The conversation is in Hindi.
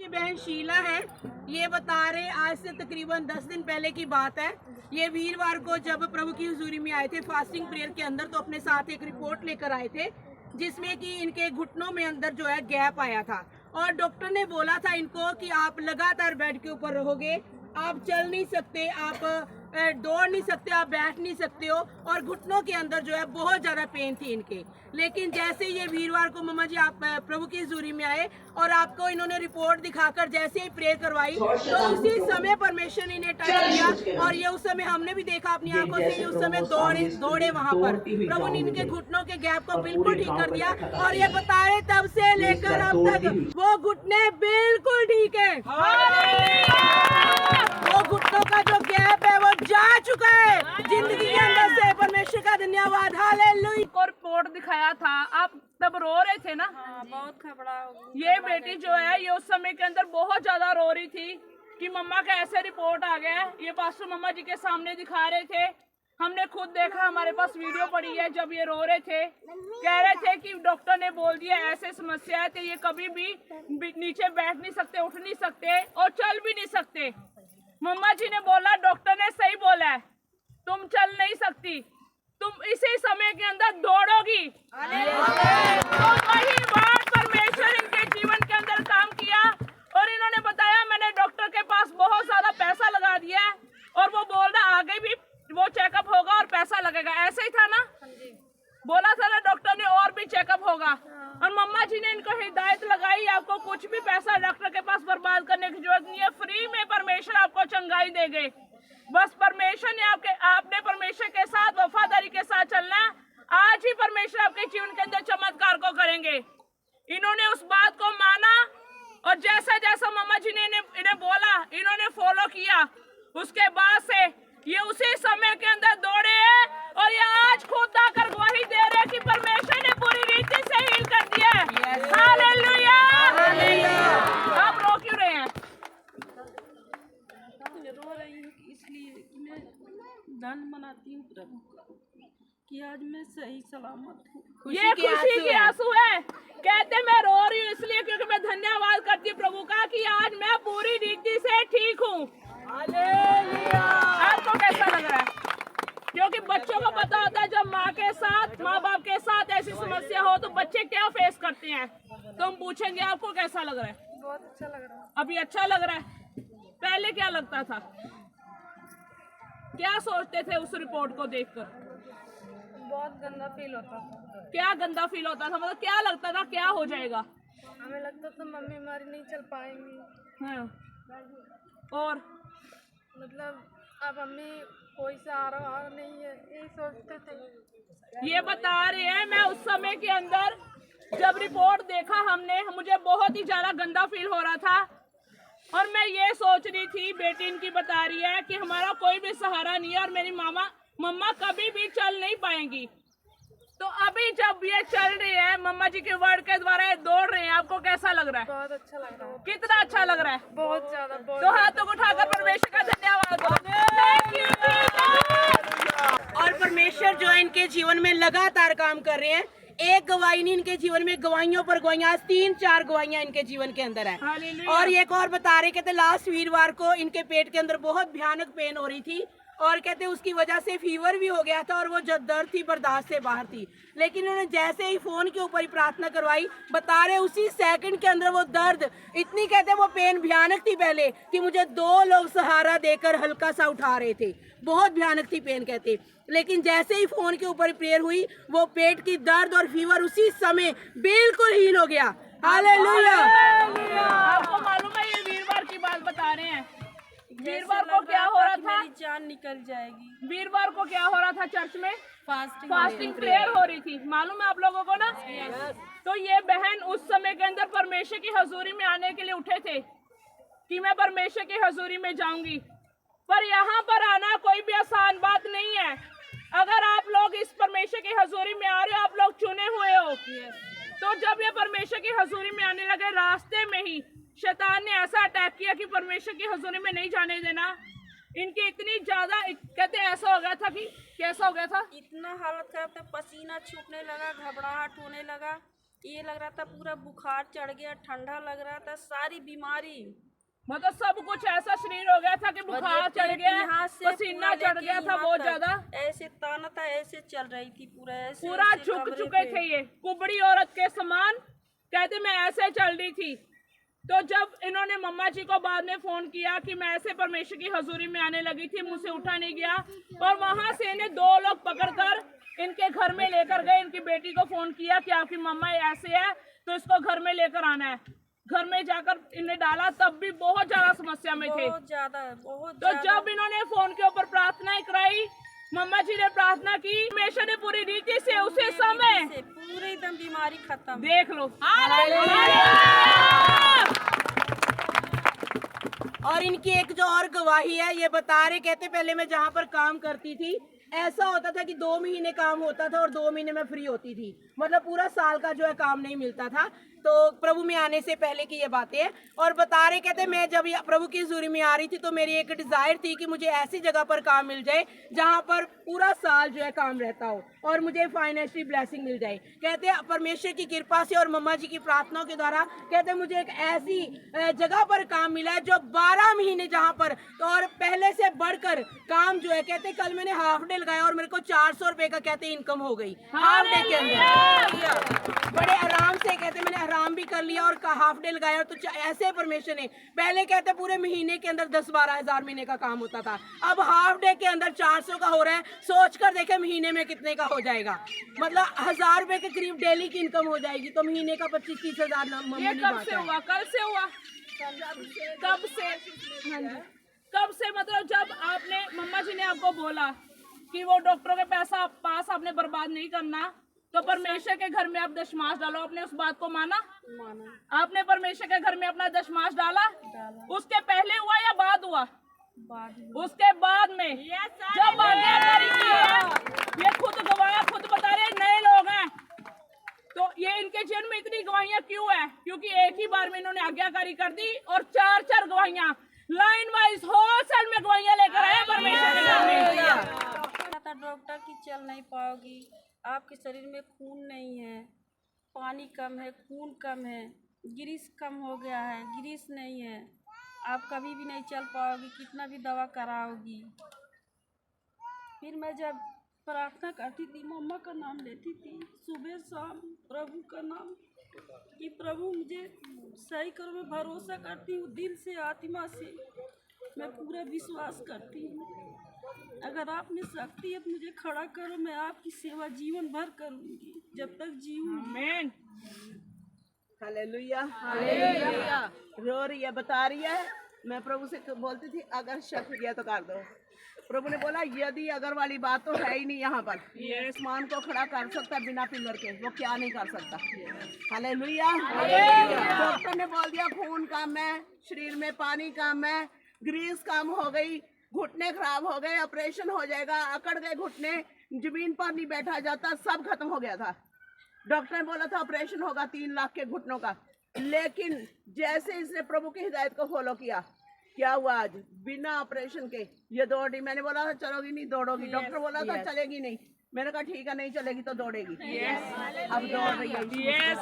बहन शीला है, ये बता रहे आज से तकरीबन 10 दिन पहले की बात है। ये वीरवार को जब प्रभु की हुजूरी में आए थे फास्टिंग प्रेयर के अंदर, तो अपने साथ एक रिपोर्ट लेकर आए थे जिसमें कि इनके घुटनों में अंदर जो है गैप आया था और डॉक्टर ने बोला था इनको कि आप लगातार बेड के ऊपर रहोगे, आप चल नहीं सकते, आप दौड़ नहीं सकते, आप बैठ नहीं सकते हो और घुटनों के अंदर जो है बहुत ज्यादा पेन थी इनके। लेकिन जैसे ये वीरवार को मम्मा जी आप प्रभु की हुजूरी में आए और आपको इन्होंने रिपोर्ट दिखाकर जैसे ही प्रेयर करवाई तो उसी समय परमेश्वर ने इन्हें टच किया और ये उस समय हमने भी देखा अपनी आंखों से, उस समय दौड़े वहाँ पर। प्रभु ने इनके घुटनों के गैप को बिल्कुल ठीक कर दिया और ये बताए तब से लेकर अब तक वो घुटने बिल्कुल ठीक है। वो घुटनों का जो गैप है वो जा चुका है जिंदगी के अंदर से। परमेश्वर का धन्यवाद, हालेलुया। को रिपोर्ट दिखाया था, आप तब रो रहे थे ना? बहुत घबरा। ये बेटी जो है ये उस समय के अंदर बहुत ज्यादा रो रही थी कि मम्मा का ऐसे रिपोर्ट आ गया है। ये पास्टर मम्मा जी के सामने दिखा रहे थे, हमने खुद देखा, हमारे पास वीडियो पड़ी है जब ये रो रहे थे, कह रहे थे कि डॉक्टर ने बोल दिया ऐसे समस्या है कि ये कभी भी नीचे बैठ नहीं सकते, उठ नहीं सकते और चल भी नहीं सकते। मम्मा जी ने बोला डॉक्टर ने सही बोला है, तुम चल नहीं सकती, तुम इसी समय के अंदर दौड़ोगी। तो वही बात परमेश्वर इनके जीवन के अंदर काम किया और इन्होंने बताया मैंने डॉक्टर के पास बहुत ज्यादा पैसा लगा दिया है और वो बोल रहा आगे भी वो चेकअप होगा और पैसा लगेगा। ऐसे ही था ना? बोला था ना डॉक्टर ने और भी चेकअप होगा। और मम्मा जी ने इनको हिदायत लगाई आपको कुछ भी पैसा डॉक्टर के पास बर्बाद करने की जरूरत नहीं है, फ्री में परमेश्वर आपको चंगाई देंगे। बस परमेश्वर ने आपने परमेश्वर के साथ वफादारी के साथ चलना है, आज ही परमेश्वर आपके जीवन के अंदर चमत्कार को करेंगे। इन्होंने उस बात को माना और जैसा जैसा मम्मा जी ने इन्हें बोला इन्होंने फॉलो किया। उसके बाद से ये उसी समय के अंदर दौड़े हैं और ये आज खुद आकर गवाही दे रहे हैं कि परमेश्वर ने पूरी रीति से हील कर दिया है। हालेलुया। आप रो क्यों रहे हैं? रो रही हूँ इसलिए कि मैं धन मनाती हूँ प्रभु का कि आज मैं सही सलामत हूँ। ये खुशी के आंसू है। कहते मैं रो रही हूँ इसलिए क्योंकि मैं धन्यवाद करती हूँ प्रभु का कि आज मैं पूरी रीति से ठीक हूँ। आपको कैसा लग रहा है? क्योंकि बच्चों को पता होता है जब माँ बाप के साथ ऐसी समस्या हो तो बच्चे क्या फेस करते हैं। तो हम पूछेंगे आपको कैसा लग रहा है? बहुत अच्छा लग रहा है। अभी अच्छा लग रहा है? पहले क्या लगता था? क्या सोचते थे उस रिपोर्ट को देखकर? बहुत गंदा फील होता था। क्या गंदा फील होता था? मतलब क्या लगता था क्या हो जाएगा? हमें लगता था मम्मी हमारी नहीं चल पाएंगी। हाँ। और मतलब अब मम्मी कोई सहारा नहीं है, यही सोचते थे। ये बता रहे हैं मैं उस समय के अंदर जब रिपोर्ट देखा हमने, मुझे बहुत ही ज्यादा गंदा फील हो रहा था और मैं ये सोच रही थी, बेटी इनकी बता रही है कि हमारा कोई भी सहारा नहीं है और मेरी मम्मा कभी भी चल नहीं पाएंगी। तो अभी जब ये चल रही है मम्मा जी के वर्ड के द्वारा ये दौड़ रहे हैं, आपको कैसा लग रहा है? बहुत अच्छा लग रहा है। कितना अच्छा लग रहा है? बहुत ज्यादा। तो हाथों को उठाकर परमेश्वर का धन्यवाद करो। Thank you, Jesus। और परमेश्वर जो है इनके जीवन में लगातार काम कर रहे हैं। एक गवाही नहीं, इनके जीवन में गवाहियों पर गवाहियां, 3-4 गवाहियां इनके जीवन के अंदर है। और एक और बता रहे कहते लास्ट वीरवार को इनके पेट के अंदर बहुत भयानक पेन हो रही थी और कहते उसकी वजह से फीवर भी हो गया था और वो जो दर्द थी बर्दाश्त से बाहर थी। लेकिन उन्होंने जैसे ही फोन के ऊपर ही प्रार्थना करवाई, बता रहे उसी सेकंड के अंदर वो दर्द इतनी, कहते वो पेन भयानक थी पहले कि मुझे 2 लोग सहारा देकर हल्का सा उठा रहे थे, बहुत भयानक थी पेन कहते। लेकिन जैसे ही फोन के ऊपर प्रेयर हुई वो पेट की दर्द और फीवर उसी समय बिल्कुल हील हो गया। हालेलुया। आपको मालूम है ये वीरवार की बात बता रहे हैं। वीरवार को क्या हो रहा था? मेरी जान निकल जाएगी। वीरवार को क्या हो रहा था? चर्च में फास्टिंग प्रेयर हो रही थी, मालूम है आप लोगों को ना? तो ये बहन उस समय के अंदर परमेश्वर की हजूरी में आने के लिए उठे थे कि मैं परमेश्वर की हजूरी में जाऊंगी, पर यहाँ पर आना कोई भी आसान बात नहीं है। अगर आप लोग इस परमेश्वर की हजूरी में आ रहे हो, आप लोग चुने हुए हो। तो जब ये परमेश्वर की हजूरी में आने लगे, रास्ते में ही शैतान ने ऐसा अटैक किया कि परमेश्वर की हजूरी में नहीं जाने देना। इनकी इतनी ज्यादा, कहते ऐसा हो गया था कि कैसा हो गया था, इतना हालत खराब था, पसीना छूटने लगा, घबराहट होने लगा, ये लग रहा था पूरा बुखार चढ़ गया, ठंडा लग रहा था, सारी बीमारी मतलब सब कुछ ऐसा शरीर हो गया था कि बुखार चढ़ गया, पसीना चढ़ गया था बहुत ज्यादा, ऐसे ताना था, ऐसे चल रही थी पूरा, ऐसे पूरा झुक चुके थे ये कुबड़ी औरत के समान। कहते मैं ऐसे चल रही थी। तो जब इन्होंने मम्मा जी को बाद में फोन किया कि मैं ऐसे परमेश्वर की हजूरी में आने लगी थी, मुझसे उठा नहीं गया, और वहां से इन्हें 2 लोग पकड़कर इनके घर में लेकर गए। इनकी बेटी को फोन किया कि आपकी मम्मा ऐसे है तो इसको घर में लेकर आना है। घर में जाकर इन्हें डाला, तब भी बहुत ज्यादा समस्या में थे। बहुत ज्यादा। तो जब इन्होंने फोन के ऊपर प्रार्थना कराई, मम्मा जी ने प्रार्थना की, परमेश्वर ने पूरी रीति से उसे समय पूरे एकदम बीमारी खत्म। देख लो। और इनकी एक जो और गवाही है, ये बता रहे, कहते पहले मैं जहाँ पर काम करती थी ऐसा होता था कि 2 महीने काम होता था और 2 महीने में फ्री होती थी, मतलब पूरा साल का जो है काम नहीं मिलता था। तो प्रभु में आने से पहले की ये बातें हैं। और बता रहे, कहते मैं जब प्रभु की हजूरी में आ रही थी तो मेरी एक डिजायर थी कि मुझे ऐसी जगह पर काम मिल जाए जहाँ पर पूरा साल जो है काम रहता हो और मुझे फाइनेंशियल ब्लेसिंग मिल जाए। कहते परमेश्वर की कृपा से और मम्मा जी की प्रार्थनाओं के द्वारा कहते मुझे एक ऐसी जगह पर काम मिला है जो 12 महीने जहाँ पर, और पहले से बढ़कर काम जो है, कहते कल मैंने हाफ डे लगाया और मेरे को 400 रुपए का कहते इनकम हो गई हाफ डे के अंदर। बड़े आराम से कहते मैंने आराम भी कर लिया और हाफ डे लगाया। तो ऐसे परमेश्वर ने, पहले कहते पूरे महीने के अंदर 10-12 हजार महीने का काम होता था, अब हाफ डे के अंदर 400 का हो रहा है। सोच कर देखे महीने में कितने का हो जाएगा, मतलब 1000 रुपए के करीब डेली की इनकम हो जाएगी। तो महीने का 25-30 हजार। ये कब से हुआ? कल से हुआ? कब से? कब से? मतलब जब आपने, मम्मा जी ने आपको बोला कि वो डॉक्टरों के पैसा पास आपने बर्बाद नहीं करना, तो परमेश्वर के घर में आप दशमाश डालो, आपने उस बात को माना? आपने परमेश्वर के घर में अपना दशमाश डाला? उसके पहले हुआ या बाद हुआ? उसके बाद में जब आज्ञाकारी की है, ये खुद गवाह, खुद बता रहे नए लोग हैं। तो ये इनके जीवन में इतनी गवाहियां क्यों है? क्योंकि एक ही बार में इन्होंने आज्ञाकारी कर दी और 4-4 गवाहियां लाइन वाइज होलसेल में गवाहियां लेकर आए परमेश्वर के घर में। डॉक्टर की चल नहीं पाओगी, आपके शरीर में खून नहीं है, पानी कम है, खून कम है, ग्रीस कम हो गया है, ग्रीस नहीं है, आप कभी भी नहीं चल पाओगी, कितना भी दवा कराओगी। फिर मैं जब प्रार्थना करती थी, मम्मा का नाम लेती थी सुबह शाम, प्रभु का नाम, कि प्रभु मुझे सही करो। मैं भरोसा करती हूँ दिल से, आत्मा से, मैं पूरा विश्वास करती हूँ। अगर आप में शक्ति है तो मुझे खड़ा करो, मैं आपकी सेवा जीवन भर करूँगी जब तक जीऊँ। आमीन। Hallelujah, hallelujah. रो रही है, बता रही है, मैं प्रभु से बोलती थी अगर शक किया तो कर दो। प्रभु ने बोला यदि अगर वाली बात तो है ही नहीं यहाँ पर, ये आसमान को खड़ा कर सकता है बिना पिलर के, वो क्या नहीं कर सकता। हालेलुया। डॉक्टर ने बोल दिया खून कम है, शरीर में पानी कम है, ग्रीस कम हो गई, घुटने खराब हो गए, ऑपरेशन हो जाएगा, अकड़ गए घुटने, जमीन पर नहीं बैठा जाता, सब खत्म हो गया था। डॉक्टर ने बोला था ऑपरेशन होगा 3 लाख के घुटनों का। लेकिन जैसे इसने प्रभु की हिदायत को फॉलो किया, क्या हुआ आज बिना ऑपरेशन के ये दौड़ रही। मैंने बोला था चलोगी नहीं, दौड़ोगी। डॉक्टर बोला था चलेगी नहीं, मैंने कहा ठीक है नहीं चलेगी तो दौड़ेगी। अब दौड़ रही है।